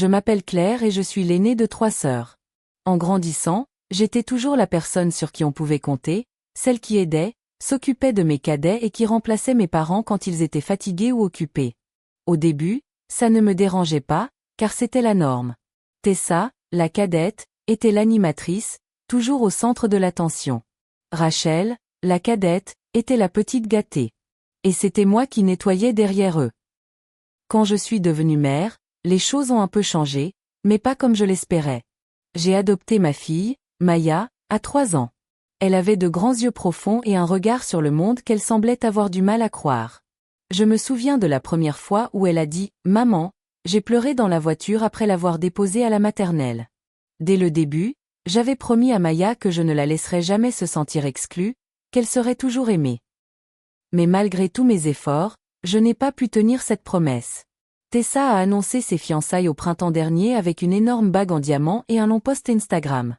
Je m'appelle Claire et je suis l'aînée de 3 sœurs. En grandissant, j'étais toujours la personne sur qui on pouvait compter, celle qui aidait, s'occupait de mes cadets et qui remplaçait mes parents quand ils étaient fatigués ou occupés. Au début, ça ne me dérangeait pas, car c'était la norme. Tessa, la cadette, était l'animatrice, toujours au centre de l'attention. Rachel, la cadette, était la petite gâtée. Et c'était moi qui nettoyais derrière eux. Quand je suis devenue mère, les choses ont un peu changé, mais pas comme je l'espérais. J'ai adopté ma fille, Maya, à 3 ans. Elle avait de grands yeux profonds et un regard sur le monde qu'elle semblait avoir du mal à croire. Je me souviens de la première fois où elle a dit « Maman », j'ai pleuré dans la voiture après l'avoir déposée à la maternelle. Dès le début, j'avais promis à Maya que je ne la laisserais jamais se sentir exclue, qu'elle serait toujours aimée. Mais malgré tous mes efforts, je n'ai pas pu tenir cette promesse. Tessa a annoncé ses fiançailles au printemps dernier avec une énorme bague en diamant et un long post Instagram.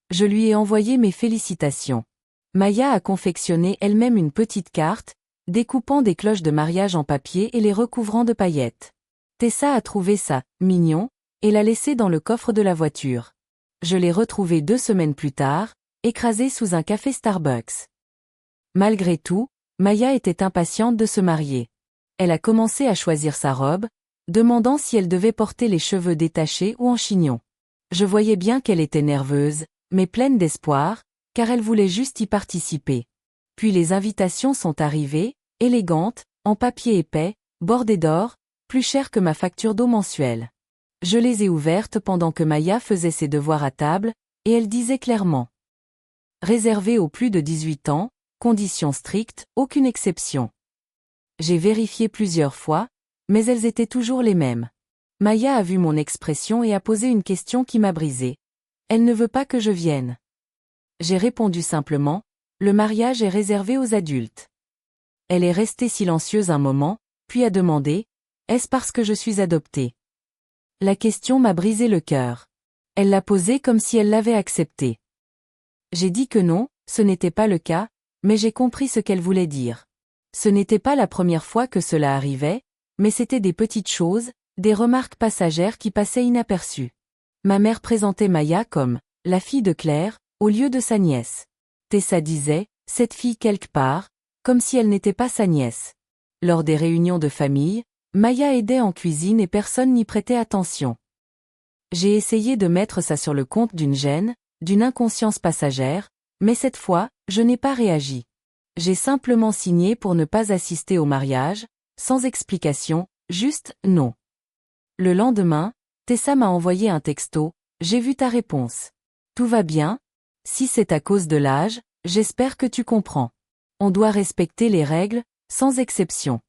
Je lui ai envoyé mes félicitations. Maya a confectionné elle-même une petite carte, découpant des cloches de mariage en papier et les recouvrant de paillettes. Tessa a trouvé ça mignon et l'a laissé dans le coffre de la voiture. Je l'ai retrouvé 2 semaines plus tard, écrasé sous un café Starbucks. Malgré tout, Maya était impatiente de se marier. Elle a commencé à choisir sa robe, demandant si elle devait porter les cheveux détachés ou en chignon. Je voyais bien qu'elle était nerveuse, mais pleine d'espoir, car elle voulait juste y participer. Puis les invitations sont arrivées, élégantes, en papier épais, bordées d'or, plus chères que ma facture d'eau mensuelle. Je les ai ouvertes pendant que Maya faisait ses devoirs à table, et elle disait clairement « Réservé aux plus de 18 ans, conditions strictes, aucune exception ». J'ai vérifié plusieurs fois, mais elles étaient toujours les mêmes. Maya a vu mon expression et a posé une question qui m'a brisée. Elle ne veut pas que je vienne. J'ai répondu simplement, le mariage est réservé aux adultes. Elle est restée silencieuse un moment, puis a demandé, est-ce parce que je suis adoptée? La question m'a brisé le cœur. Elle l'a posée comme si elle l'avait acceptée. J'ai dit que non, ce n'était pas le cas, mais j'ai compris ce qu'elle voulait dire. Ce n'était pas la première fois que cela arrivait, mais c'était des petites choses, des remarques passagères qui passaient inaperçues. Ma mère présentait Maya comme « la fille de Claire », au lieu de sa nièce. Tessa disait « cette fille quelque part », comme si elle n'était pas sa nièce. Lors des réunions de famille, Maya aidait en cuisine et personne n'y prêtait attention. J'ai essayé de mettre ça sur le compte d'une gêne, d'une inconscience passagère, mais cette fois, je n'ai pas réagi. J'ai simplement signé pour ne pas assister au mariage, sans explication, juste « non ». Le lendemain, Tessa m'a envoyé un texto, « J'ai vu ta réponse. Tout va bien? Si c'est à cause de l'âge, j'espère que tu comprends. On doit respecter les règles, sans exception.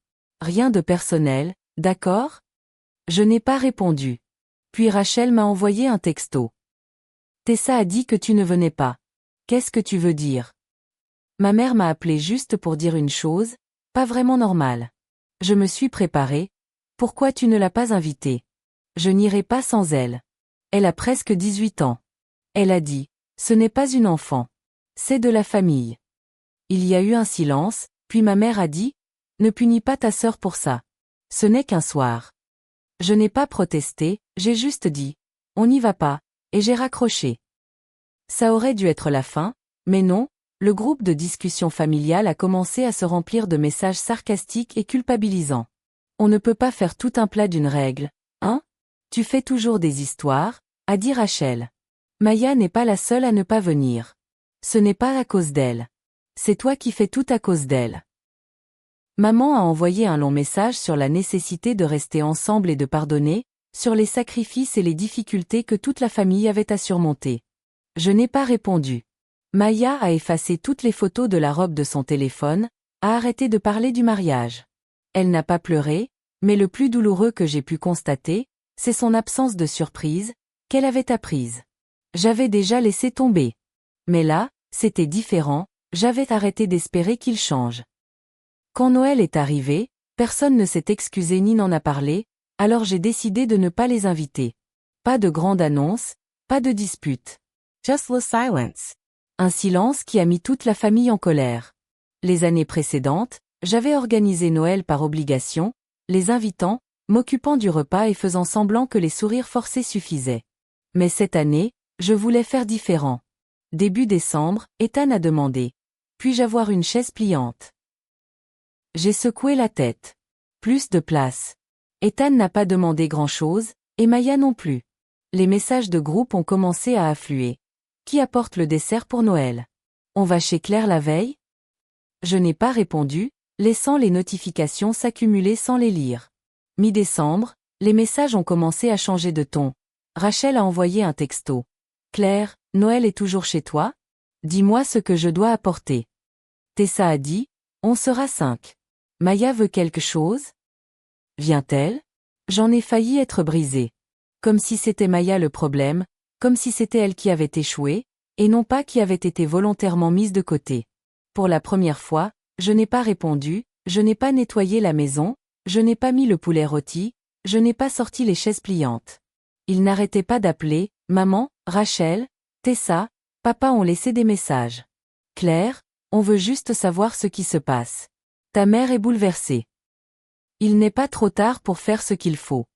Rien de personnel, d'accord ?» Je n'ai pas répondu. Puis Rachel m'a envoyé un texto. « Tessa a dit que tu ne venais pas. Qu'est-ce que tu veux dire? » Ma mère m'a appelé juste pour dire une chose, pas vraiment normale. Je me suis préparée. Pourquoi tu ne l'as pas invitée? Je n'irai pas sans elle. Elle a presque 18 ans. Elle a dit, ce n'est pas une enfant. C'est de la famille. Il y a eu un silence, puis ma mère a dit, ne punis pas ta sœur pour ça. Ce n'est qu'un soir. Je n'ai pas protesté, j'ai juste dit, on n'y va pas, et j'ai raccroché. Ça aurait dû être la fin, mais non, le groupe de discussion familiale a commencé à se remplir de messages sarcastiques et culpabilisants. On ne peut pas faire tout un plat d'une règle, hein? Tu fais toujours des histoires, a dit Rachel. Maya n'est pas la seule à ne pas venir. Ce n'est pas à cause d'elle. C'est toi qui fais tout à cause d'elle. Maman a envoyé un long message sur la nécessité de rester ensemble et de pardonner, sur les sacrifices et les difficultés que toute la famille avait à surmonter. Je n'ai pas répondu. Maya a effacé toutes les photos de la robe de son téléphone, a arrêté de parler du mariage. Elle n'a pas pleuré, mais le plus douloureux que j'ai pu constater, c'est son absence de surprise, qu'elle avait apprise. J'avais déjà laissé tomber. Mais là, c'était différent, j'avais arrêté d'espérer qu'il change. Quand Noël est arrivé, personne ne s'est excusé ni n'en a parlé, alors j'ai décidé de ne pas les inviter. Pas de grande annonce, pas de dispute. Just the silence. Un silence qui a mis toute la famille en colère. Les années précédentes, j'avais organisé Noël par obligation, les invitant, m'occupant du repas et faisant semblant que les sourires forcés suffisaient. Mais cette année, je voulais faire différent. Début décembre, Ethan a demandé. Puis-je avoir une chaise pliante? J'ai secoué la tête. Plus de place. Ethan n'a pas demandé grand-chose, et Maya non plus. Les messages de groupe ont commencé à affluer. Qui apporte le dessert pour Noël? On va chez Claire la veille? Je n'ai pas répondu, laissant les notifications s'accumuler sans les lire. Mi-décembre, les messages ont commencé à changer de ton. Rachel a envoyé un texto. Claire, Noël est toujours chez toi? Dis-moi ce que je dois apporter. Tessa a dit, on sera 5. Maya veut quelque chose? Vient-elle? J'en ai failli être brisée. Comme si c'était Maya le problème, comme si c'était elle qui avait échoué, et non pas qui avait été volontairement mise de côté. Pour la première fois, je n'ai pas répondu, je n'ai pas nettoyé la maison, je n'ai pas mis le poulet rôti, je n'ai pas sorti les chaises pliantes. Ils n'arrêtaient pas d'appeler, maman, Rachel, Tessa, papa ont laissé des messages. Claire, on veut juste savoir ce qui se passe. Ta mère est bouleversée. Il n'est pas trop tard pour faire ce qu'il faut.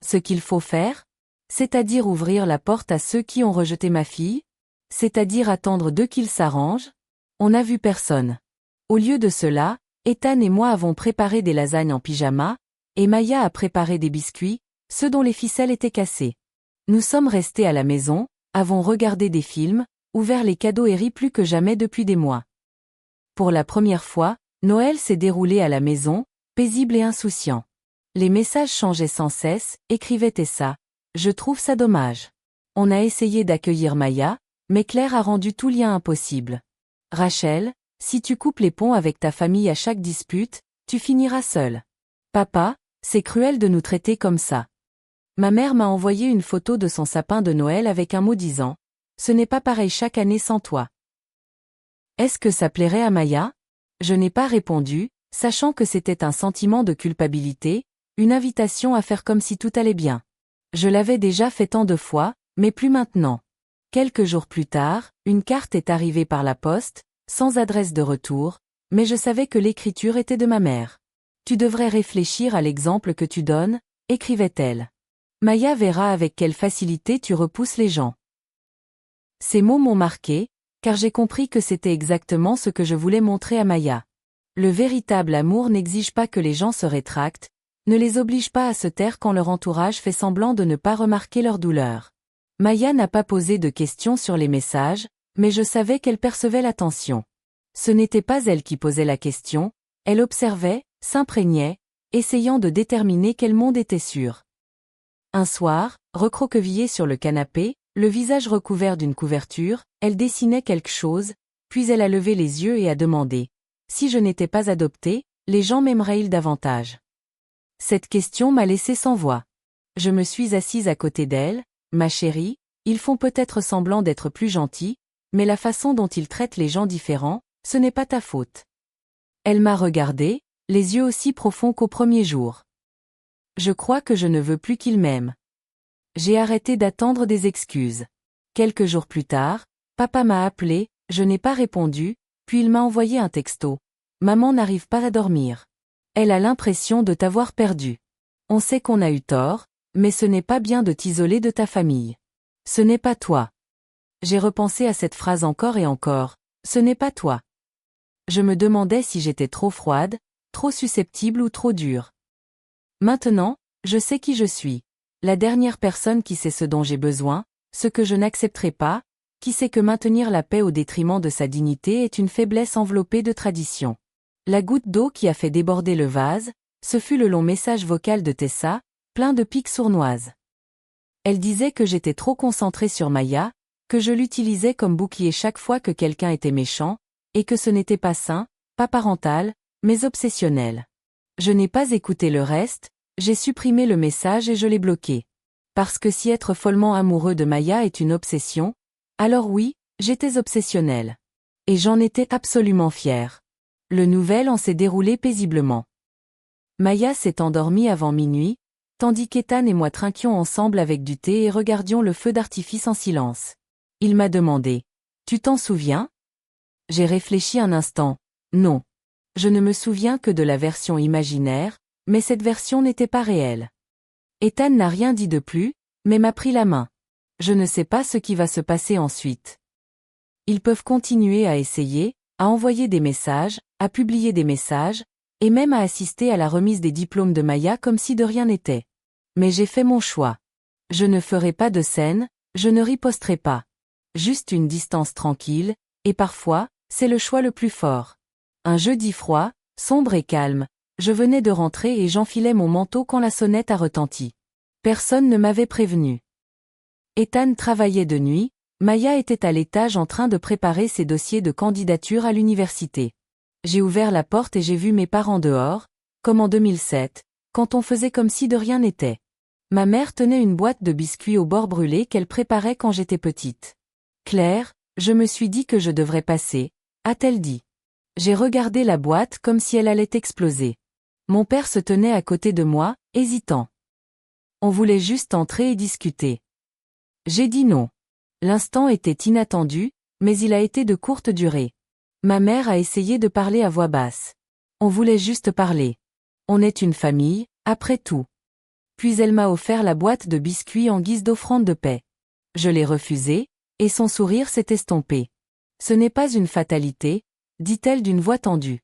Ce qu'il faut faire? C'est-à-dire ouvrir la porte à ceux qui ont rejeté ma fille? C'est-à-dire attendre d'eux qu'ils s'arrangent? On n'a vu personne. Au lieu de cela, Ethan et moi avons préparé des lasagnes en pyjama, et Maya a préparé des biscuits, ceux dont les ficelles étaient cassées. Nous sommes restés à la maison, avons regardé des films, ouvert les cadeaux et ri plus que jamais depuis des mois. Pour la première fois, Noël s'est déroulé à la maison, paisible et insouciant. Les messages changeaient sans cesse, écrivait Tessa. Je trouve ça dommage. On a essayé d'accueillir Maya, mais Claire a rendu tout lien impossible. Rachel, si tu coupes les ponts avec ta famille à chaque dispute, tu finiras seule. Papa, c'est cruel de nous traiter comme ça. Ma mère m'a envoyé une photo de son sapin de Noël avec un mot disant « Ce n'est pas pareil chaque année sans toi ». Est-ce que ça plairait à Maya? Je n'ai pas répondu, sachant que c'était un sentiment de culpabilité, une invitation à faire comme si tout allait bien. Je l'avais déjà fait tant de fois, mais plus maintenant. Quelques jours plus tard, une carte est arrivée par la poste, sans adresse de retour, mais je savais que l'écriture était de ma mère. Tu devrais réfléchir à l'exemple que tu donnes, écrivait-elle. Maya verra avec quelle facilité tu repousses les gens. Ces mots m'ont marqué, car j'ai compris que c'était exactement ce que je voulais montrer à Maya. Le véritable amour n'exige pas que les gens se rétractent, ne les oblige pas à se taire quand leur entourage fait semblant de ne pas remarquer leur douleur. Maya n'a pas posé de questions sur les messages, mais je savais qu'elle percevait l'attention. Ce n'était pas elle qui posait la question, elle observait, s'imprégnait, essayant de déterminer quel monde était sûr. Un soir, recroquevillée sur le canapé, le visage recouvert d'une couverture, elle dessinait quelque chose, puis elle a levé les yeux et a demandé « Si je n'étais pas adoptée, les gens m'aimeraient-ils davantage ?» Cette question m'a laissé sans voix. Je me suis assise à côté d'elle. Ma chérie, ils font peut-être semblant d'être plus gentils, mais la façon dont ils traitent les gens différents, ce n'est pas ta faute. Elle m'a regardé, les yeux aussi profonds qu'au premier jour. Je crois que je ne veux plus qu'ils m'aiment. J'ai arrêté d'attendre des excuses. Quelques jours plus tard, papa m'a appelé, je n'ai pas répondu, puis il m'a envoyé un texto. Maman n'arrive pas à dormir. Elle a l'impression de t'avoir perdu. On sait qu'on a eu tort, mais ce n'est pas bien de t'isoler de ta famille. Ce n'est pas toi. J'ai repensé à cette phrase encore et encore. Ce n'est pas toi. Je me demandais si j'étais trop froide, trop susceptible ou trop dure. Maintenant, je sais qui je suis. La dernière personne qui sait ce dont j'ai besoin, ce que je n'accepterai pas, qui sait que maintenir la paix au détriment de sa dignité est une faiblesse enveloppée de tradition. La goutte d'eau qui a fait déborder le vase, ce fut le long message vocal de Tessa, plein de piques sournoises. Elle disait que j'étais trop concentrée sur Maya, que je l'utilisais comme bouclier chaque fois que quelqu'un était méchant, et que ce n'était pas sain, pas parental, mais obsessionnel. Je n'ai pas écouté le reste, j'ai supprimé le message et je l'ai bloqué. Parce que si être follement amoureux de Maya est une obsession, alors oui, j'étais obsessionnelle. Et j'en étais absolument fière. Le nouvel en s'est déroulé paisiblement. Maya s'est endormie avant minuit, tandis qu'Ethan et moi trinquions ensemble avec du thé et regardions le feu d'artifice en silence. Il m'a demandé « Tu t'en souviens ?» J'ai réfléchi un instant. Non. Je ne me souviens que de la version imaginaire, mais cette version n'était pas réelle. Ethan n'a rien dit de plus, mais m'a pris la main. Je ne sais pas ce qui va se passer ensuite. Ils peuvent continuer à essayer, à envoyer des messages, à publier des messages, et même à assister à la remise des diplômes de Maya comme si de rien n'était. Mais j'ai fait mon choix. Je ne ferai pas de scène, je ne riposterai pas. Juste une distance tranquille, et parfois, c'est le choix le plus fort. Un jeudi froid, sombre et calme, je venais de rentrer et j'enfilais mon manteau quand la sonnette a retenti. Personne ne m'avait prévenu. Ethan travaillait de nuit, Maya était à l'étage en train de préparer ses dossiers de candidature à l'université. J'ai ouvert la porte et j'ai vu mes parents dehors, comme en 2007, quand on faisait comme si de rien n'était. Ma mère tenait une boîte de biscuits au beurre brûlé qu'elle préparait quand j'étais petite. Claire, je me suis dit que je devrais passer, a-t-elle dit. J'ai regardé la boîte comme si elle allait exploser. Mon père se tenait à côté de moi, hésitant. On voulait juste entrer et discuter. J'ai dit non. L'instant était inattendu, mais il a été de courte durée. Ma mère a essayé de parler à voix basse. On voulait juste parler. On est une famille, après tout. Puis elle m'a offert la boîte de biscuits en guise d'offrande de paix. Je l'ai refusée, et son sourire s'est estompé. Ce n'est pas une fatalité, dit-elle d'une voix tendue.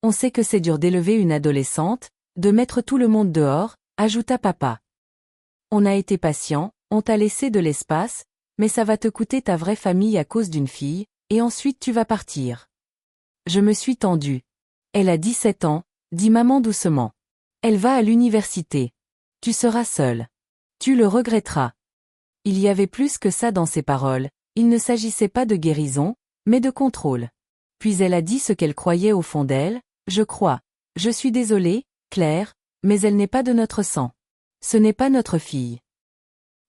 On sait que c'est dur d'élever une adolescente, de mettre tout le monde dehors, ajouta papa. On a été patient, on t'a laissé de l'espace, mais ça va te coûter ta vraie famille à cause d'une fille, et ensuite tu vas partir. Je me suis tendue. Elle a 17 ans, dit maman doucement. Elle va à l'université. Tu seras seule. Tu le regretteras. Il y avait plus que ça dans ses paroles, il ne s'agissait pas de guérison, mais de contrôle. Puis elle a dit ce qu'elle croyait au fond d'elle, je crois. Je suis désolée, Claire, mais elle n'est pas de notre sang. Ce n'est pas notre fille.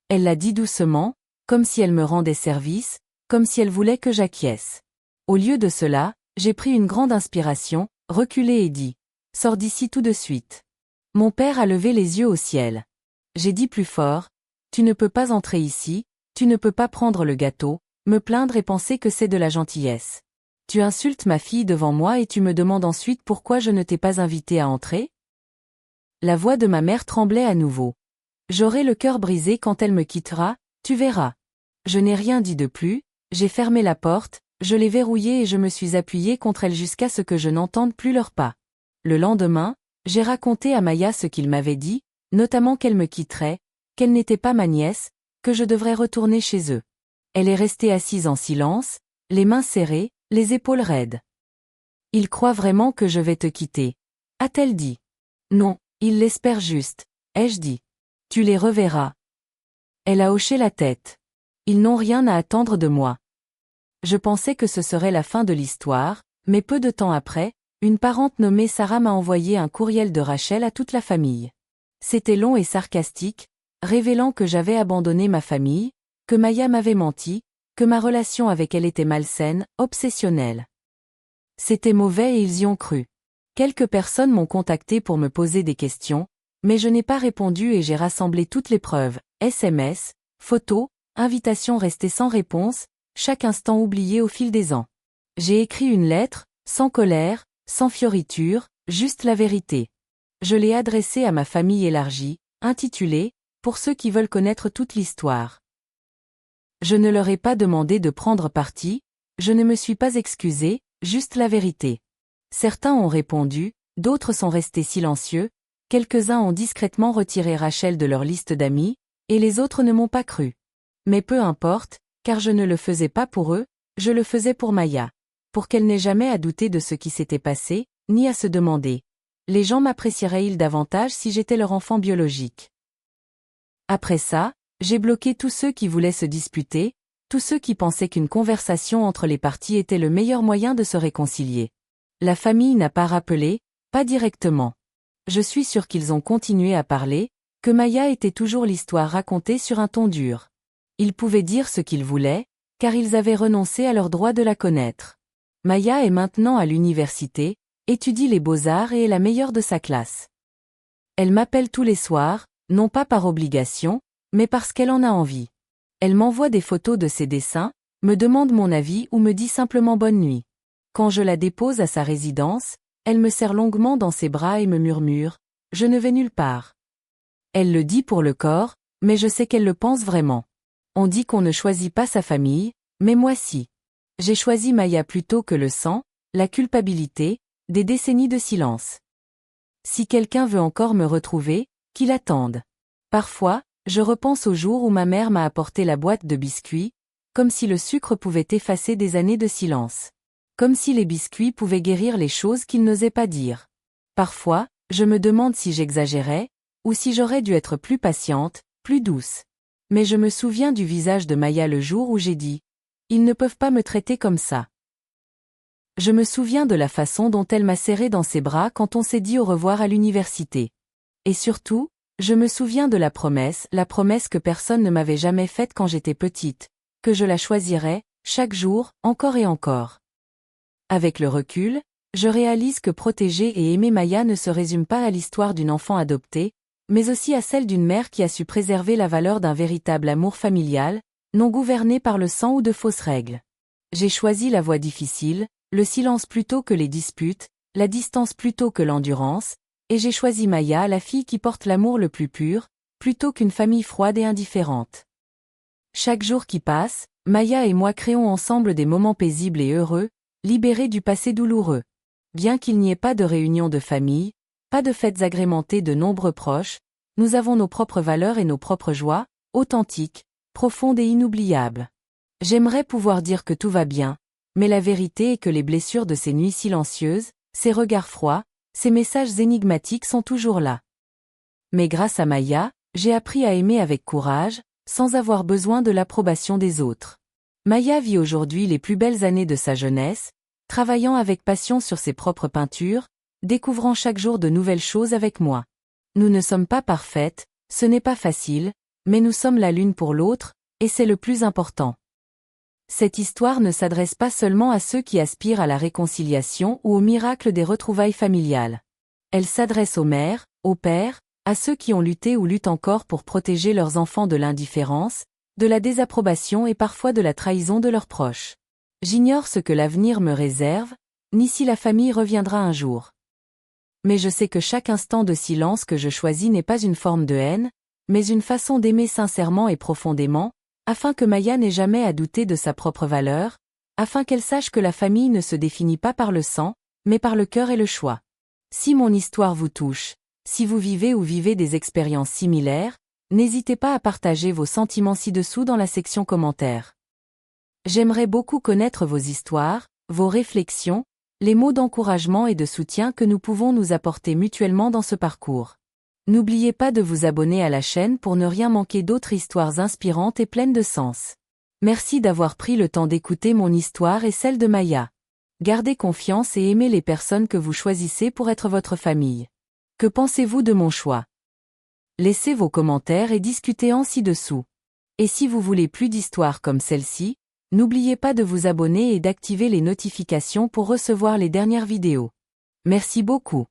Elle l'a dit doucement, comme si elle me rendait service, comme si elle voulait que j'acquiesce. Au lieu de cela, j'ai pris une grande inspiration, reculé et dit « Sors d'ici tout de suite ». Mon père a levé les yeux au ciel. J'ai dit plus fort « Tu ne peux pas entrer ici, tu ne peux pas prendre le gâteau, me plaindre et penser que c'est de la gentillesse. Tu insultes ma fille devant moi et tu me demandes ensuite pourquoi je ne t'ai pas invité à entrer ?» La voix de ma mère tremblait à nouveau. J'aurai le cœur brisé quand elle me quittera, tu verras. Je n'ai rien dit de plus, j'ai fermé la porte, je l'ai verrouillée et je me suis appuyée contre elle jusqu'à ce que je n'entende plus leurs pas. Le lendemain, j'ai raconté à Maya ce qu'il m'avait dit, notamment qu'elle me quitterait, qu'elle n'était pas ma nièce, que je devrais retourner chez eux. Elle est restée assise en silence, les mains serrées, les épaules raides. Il croit vraiment que je vais te quitter, a-t-elle dit. Non, il l'espère juste, ai-je dit. Tu les reverras. Elle a hoché la tête. Ils n'ont rien à attendre de moi. Je pensais que ce serait la fin de l'histoire, mais peu de temps après, une parente nommée Sarah m'a envoyé un courriel de Rachel à toute la famille. C'était long et sarcastique, révélant que j'avais abandonné ma famille, que Maya m'avait menti, que ma relation avec elle était malsaine, obsessionnelle. C'était mauvais et ils y ont cru. Quelques personnes m'ont contacté pour me poser des questions, mais je n'ai pas répondu et j'ai rassemblé toutes les preuves, SMS, photos, invitations restées sans réponse, chaque instant oublié au fil des ans. J'ai écrit une lettre, sans colère, sans fioriture, juste la vérité. Je l'ai adressée à ma famille élargie, intitulée « Pour ceux qui veulent connaître toute l'histoire ». Je ne leur ai pas demandé de prendre parti, je ne me suis pas excusée, juste la vérité. Certains ont répondu, d'autres sont restés silencieux, quelques-uns ont discrètement retiré Rachel de leur liste d'amis, et les autres ne m'ont pas cru. Mais peu importe, car je ne le faisais pas pour eux, je le faisais pour Maya. Pour qu'elle n'ait jamais à douter de ce qui s'était passé, ni à se demander. Les gens m'apprécieraient-ils davantage si j'étais leur enfant biologique? Après ça, j'ai bloqué tous ceux qui voulaient se disputer, tous ceux qui pensaient qu'une conversation entre les parties était le meilleur moyen de se réconcilier. La famille n'a pas rappelé, pas directement. Je suis sûr qu'ils ont continué à parler, que Maya était toujours l'histoire racontée sur un ton dur. Ils pouvaient dire ce qu'ils voulaient, car ils avaient renoncé à leur droit de la connaître. Maya est maintenant à l'université, étudie les beaux-arts et est la meilleure de sa classe. Elle m'appelle tous les soirs, non pas par obligation, mais parce qu'elle en a envie. Elle m'envoie des photos de ses dessins, me demande mon avis ou me dit simplement bonne nuit. Quand je la dépose à sa résidence, elle me serre longuement dans ses bras et me murmure « Je ne vais nulle part ». Elle le dit pour le corps, mais je sais qu'elle le pense vraiment. On dit qu'on ne choisit pas sa famille, mais moi si. J'ai choisi Maya plutôt que le sang, la culpabilité, des décennies de silence. Si quelqu'un veut encore me retrouver, qu'il attende. Parfois, je repense au jour où ma mère m'a apporté la boîte de biscuits, comme si le sucre pouvait effacer des années de silence. Comme si les biscuits pouvaient guérir les choses qu'ils n'osaient pas dire. Parfois, je me demande si j'exagérais, ou si j'aurais dû être plus patiente, plus douce. Mais je me souviens du visage de Maya le jour où j'ai dit « Ils ne peuvent pas me traiter comme ça ». Je me souviens de la façon dont elle m'a serré dans ses bras quand on s'est dit au revoir à l'université. Et surtout, je me souviens de la promesse que personne ne m'avait jamais faite quand j'étais petite, que je la choisirais, chaque jour, encore et encore. Avec le recul, je réalise que protéger et aimer Maya ne se résume pas à l'histoire d'une enfant adoptée, mais aussi à celle d'une mère qui a su préserver la valeur d'un véritable amour familial, non gouverné par le sang ou de fausses règles. J'ai choisi la voie difficile, le silence plutôt que les disputes, la distance plutôt que l'endurance, et j'ai choisi Maya, la fille qui porte l'amour le plus pur, plutôt qu'une famille froide et indifférente. Chaque jour qui passe, Maya et moi créons ensemble des moments paisibles et heureux, libérés du passé douloureux. Bien qu'il n'y ait pas de réunion de famille, pas de fêtes agrémentées de nombreux proches, nous avons nos propres valeurs et nos propres joies, authentiques, profondes et inoubliables. J'aimerais pouvoir dire que tout va bien, mais la vérité est que les blessures de ces nuits silencieuses, ces regards froids, ces messages énigmatiques sont toujours là. Mais grâce à Maya, j'ai appris à aimer avec courage, sans avoir besoin de l'approbation des autres. Maya vit aujourd'hui les plus belles années de sa jeunesse, travaillant avec passion sur ses propres peintures, découvrant chaque jour de nouvelles choses avec moi. Nous ne sommes pas parfaites, ce n'est pas facile, mais nous sommes là l'une pour l'autre, et c'est le plus important. Cette histoire ne s'adresse pas seulement à ceux qui aspirent à la réconciliation ou au miracle des retrouvailles familiales. Elle s'adresse aux mères, aux pères, à ceux qui ont lutté ou luttent encore pour protéger leurs enfants de l'indifférence, de la désapprobation et parfois de la trahison de leurs proches. J'ignore ce que l'avenir me réserve, ni si la famille reviendra un jour. Mais je sais que chaque instant de silence que je choisis n'est pas une forme de haine, mais une façon d'aimer sincèrement et profondément, afin que Maya n'ait jamais à douter de sa propre valeur, afin qu'elle sache que la famille ne se définit pas par le sang, mais par le cœur et le choix. Si mon histoire vous touche, si vous vivez ou vivez des expériences similaires, n'hésitez pas à partager vos sentiments ci-dessous dans la section commentaires. J'aimerais beaucoup connaître vos histoires, vos réflexions, les mots d'encouragement et de soutien que nous pouvons nous apporter mutuellement dans ce parcours. N'oubliez pas de vous abonner à la chaîne pour ne rien manquer d'autres histoires inspirantes et pleines de sens. Merci d'avoir pris le temps d'écouter mon histoire et celle de Maya. Gardez confiance et aimez les personnes que vous choisissez pour être votre famille. Que pensez-vous de mon choix? Laissez vos commentaires et discutez en ci-dessous. Et si vous voulez plus d'histoires comme celle-ci, n'oubliez pas de vous abonner et d'activer les notifications pour recevoir les dernières vidéos. Merci beaucoup.